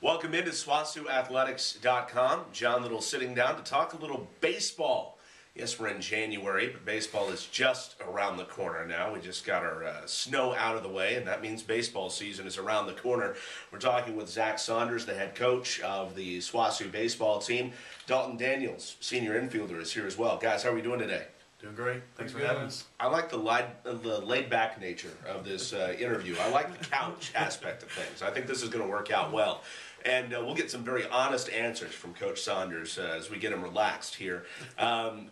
Welcome into SWOSUathletics.com. John Liddle sitting down to talk a little baseball. Yes, we're in January, but baseball is just around the corner now. We just got our snow out of the way, and that means baseball season is around the corner. We're talking with Zach Saunders, the head coach of the SWOSU baseball team. Dalton Daniels, senior infielder, is here as well. Guys, how are we doing today? Doing great. Thanks for having us. I like the laid-back nature of this interview. I like the couch aspect of things. I think this is going to work out well. And we'll get some very honest answers from Coach Saunders as we get him relaxed here.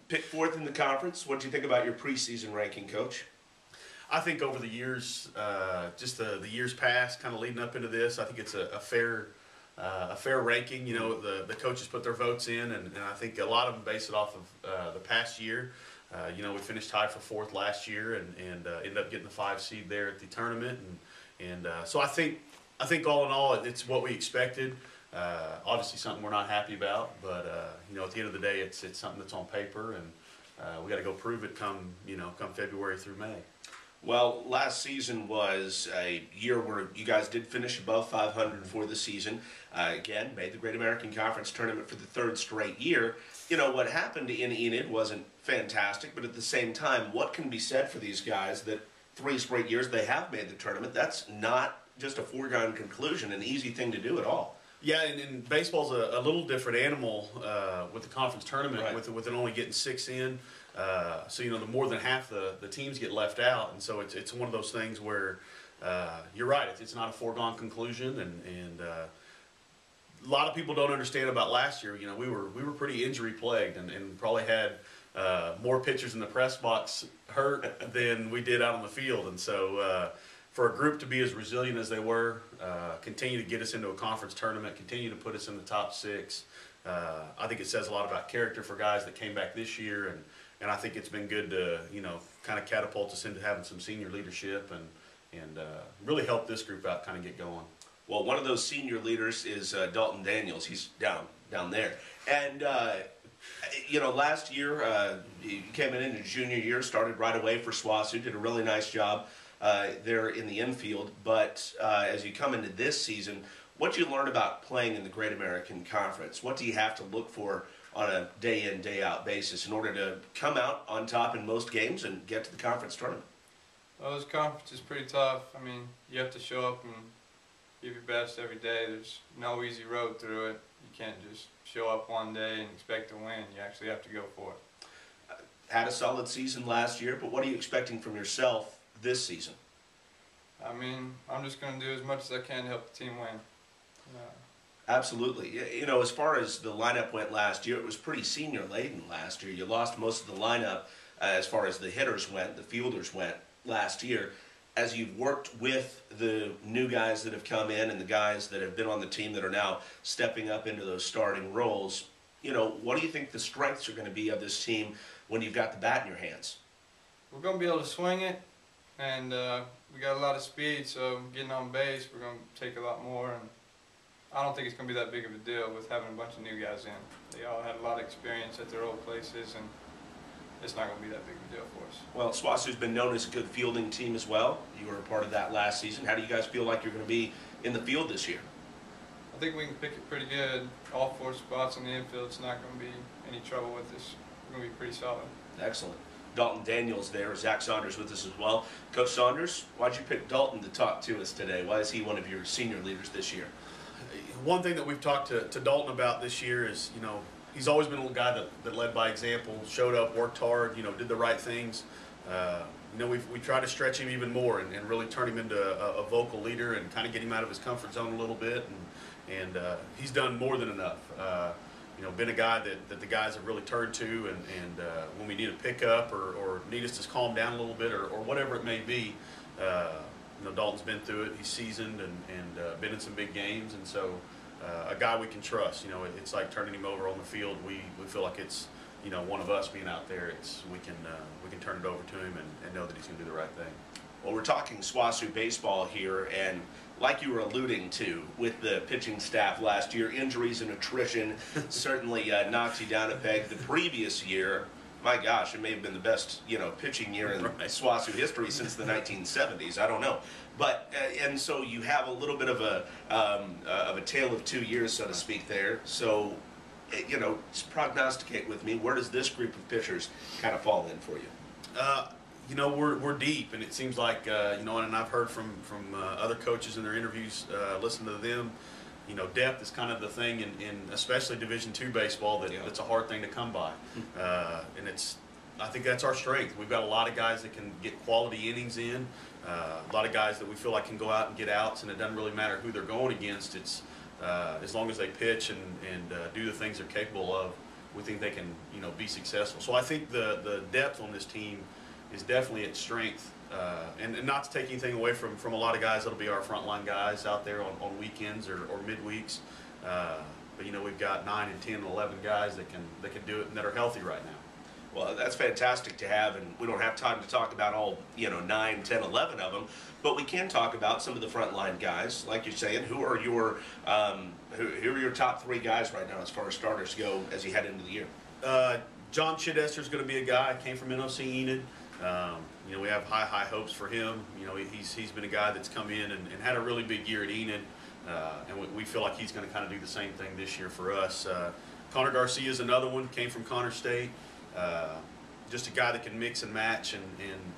Picked fourth in the conference. What do you think about your preseason ranking, Coach? I think over the years, just the years past, kind of leading up into this, I think it's a fair ranking. You know, the coaches put their votes in, and I think a lot of them base it off of the past year. You know, we finished tied for fourth last year and ended up getting the 5 seed there at the tournament. So I think all in all, it's what we expected. Obviously something we're not happy about, but you know, at the end of the day, it's something that's on paper, and we got to go prove it come February through May. Well, last season was a year where you guys did finish above 500 for the season. Again, made the Great American Conference tournament for the 3rd straight year. You know, what happened in Enid wasn't fantastic, but at the same time, what can be said for these guys that 3 straight years they have made the tournament? That's not just a foregone conclusion, an easy thing to do at all. Yeah, and baseball's a little different animal with the conference tournament, right, with it only getting 6 in. So, you know, the more than half the teams get left out, and so it's one of those things where you're right, it's not a foregone conclusion, and a lot of people don't understand about last year. You know, we were pretty injury plagued, and probably had more pitchers in the press box hurt than we did out on the field, and so for a group to be as resilient as they were, continue to get us into a conference tournament, continue to put us in the top 6, I think it says a lot about character for guys that came back this year, and I think it's been good to, you know, kind of catapult us into having some senior leadership and really help this group out kind of get going. Well, one of those senior leaders is Dalton Daniels. He's down there. And, you know, last year he came in his junior year, started right away for SWOSU, did a really nice job there in the infield. But as you come into this season, what do you learn about playing in the Great American Conference? What do you have to look for on a day-in, day-out basis in order to come out on top in most games and get to the conference tournament? Well, this conference is pretty tough. I mean, you have to show up and give your best every day. There's no easy road through it. You can't just show up one day and expect to win. You actually have to go for it. Had a solid season last year, but what are you expecting from yourself this season? I mean, I'm just going to do as much as I can to help the team win. Absolutely. You know, as far as the lineup went last year, it was pretty senior-laden last year. You lost most of the lineup as far as the hitters went, the fielders went last year. As you've worked with the new guys that have come in and the guys that have been on the team that are now stepping up into those starting roles, you know, what do you think the strengths are going to be of this team when you've got the bat in your hands? We're going to be able to swing it, and we got a lot of speed, so getting on base, we're going to take a lot more. And I don't think it's going to be that big of a deal with having a bunch of new guys in. They all had a lot of experience at their old places, and it's not going to be that big of a deal for us. Well, SWOSU's been known as a good fielding team as well. You were a part of that last season. How do you guys feel like you're going to be in the field this year? I think we can pick it pretty good. All 4 spots in the infield, it's not going to be any trouble with us. We're going to be pretty solid. Excellent. Dalton Daniels there, Zach Saunders with us as well. Coach Saunders, why'd you pick Dalton to talk to us today? Why is he one of your senior leaders this year? One thing that we've talked to Dalton about this year is, you know, he's always been a guy that led by example, showed up, worked hard, you know, did the right things. You know, we try to stretch him even more and really turn him into a vocal leader and kind of get him out of his comfort zone a little bit. And he's done more than enough. You know, been a guy that the guys have really turned to, and when we need a pickup or need us to calm down a little bit or whatever it may be, you know, Dalton's been through it. He's seasoned and been in some big games, and so a guy we can trust. You know, it's like turning him over on the field. We feel like it's, you know, one of us being out there. We can turn it over to him and know that he's going to do the right thing. Well, we're talking SWOSU baseball here, and like you were alluding to with the pitching staff last year, injuries and attrition certainly knocked you down a peg. The previous year, my gosh, it may have been the best, pitching year in SWOSU history since the 1970s. I don't know, but and so you have a little bit of a tale of 2 years, so to speak, there. So, just prognosticate with me. Where does this group of pitchers kind of fall in for you? We're deep, and it seems like and I've heard from other coaches in their interviews, listen to them. Depth is kind of the thing in especially Division II baseball that's a hard thing to come by, and I think that's our strength. We've got a lot of guys that can get quality innings in, a lot of guys that we feel like can go out and get outs, and it doesn't really matter who they're going against. It's as long as they pitch and do the things they're capable of, we think they can be successful. So I think the depth on this team is definitely its strength. And not to take anything away from a lot of guys that'll be our frontline guys out there on weekends or midweeks. But we've got 9 and 10 and 11 guys that can do it and that are healthy right now. Well, that's fantastic to have, and we don't have time to talk about all 9, 10, 11 of them, but we can talk about some of the frontline guys, like you're saying. Who are your top 3 guys right now as far as starters go as you head into the year? John Chidester is going to be a guy. Came from NOC Enid. We have high hopes for him. He's been a guy that's come in and had a really big year at Enid, and we feel like he's going to kind of do the same thing this year for us. Connor Garcia is another one. Came from Connor State. Just a guy that can mix and match and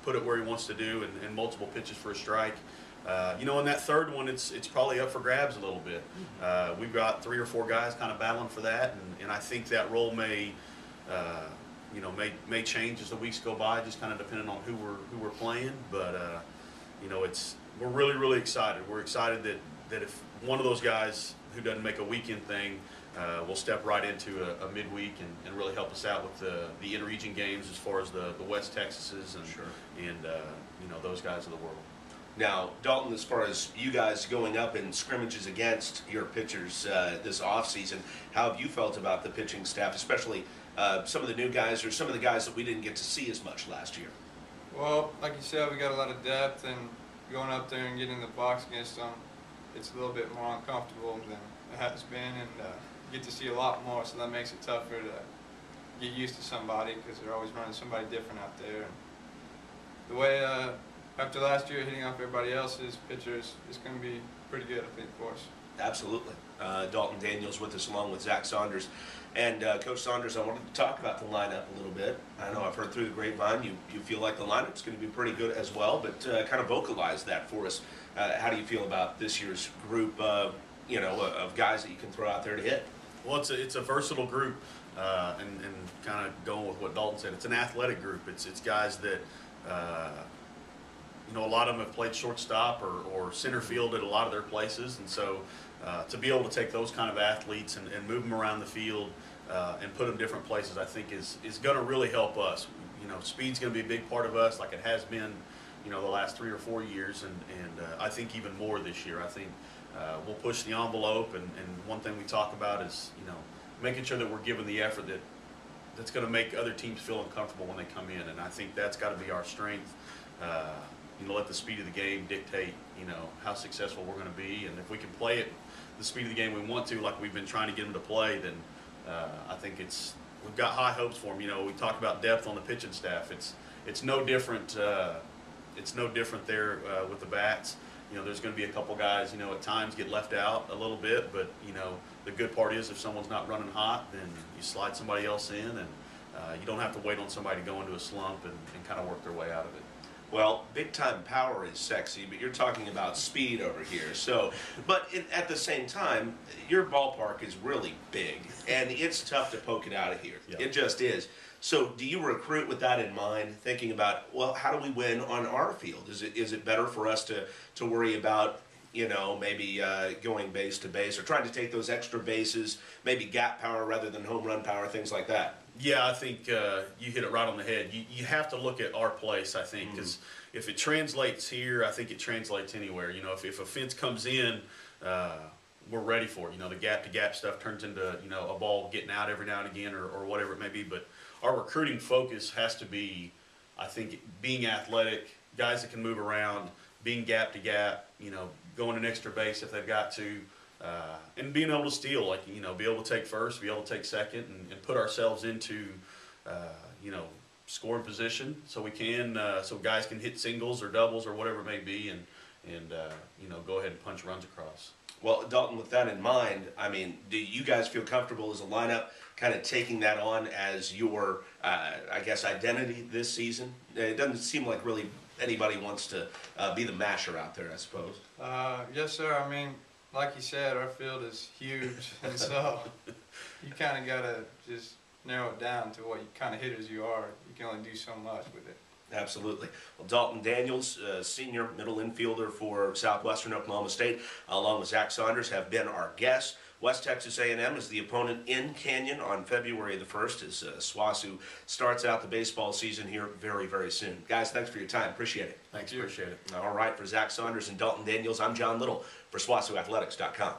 put it where he wants to do, and multiple pitches for a strike. In that third one, it's probably up for grabs a little bit. We've got 3 or 4 guys kind of battling for that, and I think that role may change as the weeks go by, just kind of depending on who we're playing. But we're really excited. We're excited that if one of those guys who doesn't make a weekend thing will step right into a midweek and really help us out with the in-region games as far as the West Texases and those guys of the world. Now, Dalton, as far as you guys going up in scrimmages against your pitchers this offseason, how have you felt about the pitching staff, especially some of the new guys or some of the guys that we didn't get to see as much last year? Well, like you said, we got a lot of depth, and going up there and getting in the box against them, it's a little bit more uncomfortable than it has been, and you get to see a lot more, so that makes it tougher to get used to somebody because they're always running somebody different out there. And the way after last year hitting off everybody else's pitchers is going to be pretty good, I think, for us. Absolutely. Dalton Daniels with us along with Zach Saunders. And Coach Saunders, I wanted to talk about the lineup a little bit. I know I've heard through the grapevine you feel like the lineup's going to be pretty good as well, but kind of vocalize that for us. How do you feel about this year's group of guys that you can throw out there to hit? Well, it's a versatile group, and kind of going with what Dalton said, it's an athletic group. It's guys that a lot of them have played shortstop or center field at a lot of their places, and so to be able to take those kind of athletes and move them around the field and put them different places, I think is going to really help us. Speed's going to be a big part of us, like it has been, the last 3 or 4 years, and I think even more this year. I think we'll push the envelope, and one thing we talk about is making sure that we're giving the effort that's going to make other teams feel uncomfortable when they come in, and I think that's got to be our strength. Let the speed of the game dictate, how successful we're going to be, and if we can play it the speed of the game we want to, like we've been trying to get them to play, then I think we've got high hopes for them. We talk about depth on the pitching staff. It's no different. It's no different there with the bats. There's going to be a couple guys, at times get left out a little bit, but the good part is if someone's not running hot, then you slide somebody else in, and you don't have to wait on somebody to go into a slump and kind of work their way out of it. Well, big-time power is sexy, but you're talking about speed over here. So, but at the same time, your ballpark is really big, and it's tough to poke it out of here. Yeah. It just is. So do you recruit with that in mind, thinking about, well, how do we win on our field? Is it better for us to worry about, maybe going base to base or trying to take those extra bases, maybe gap power rather than home run power, things like that? Yeah, I think you hit it right on the head. You have to look at our place, I think, because if it translates here, I think it translates anywhere. If a fence comes in, we're ready for it. The gap-to-gap stuff turns into, a ball getting out every now and again or whatever it may be. But our recruiting focus has to be, I think, being athletic, guys that can move around, being gap-to-gap, going an extra base if they've got to. And being able to steal, be able to take first, be able to take second, and put ourselves into, scoring position, so we can so guys can hit singles or doubles or whatever it may be, and you know, go ahead and punch runs across. Well, Dalton, with that in mind, I mean, do you guys feel comfortable as a lineup kind of taking that on as your, I guess, identity this season? It doesn't seem like really anybody wants to be the masher out there, I suppose. Yes, sir. I mean, like you said, our field is huge, and so you kind of got to just narrow it down to what kind of hitters you are. You can only do so much with it. Absolutely. Well, Dalton Daniels, senior middle infielder for Southwestern Oklahoma State, along with Zach Saunders, have been our guests. West Texas A&M is the opponent in Canyon on February the 1st as SWOSU starts out the baseball season here very, very soon. Guys, thanks for your time. Appreciate it. Thanks, appreciate it. All right, for Zach Saunders and Dalton Daniels, I'm John Liddle for SWOSUathletics.com.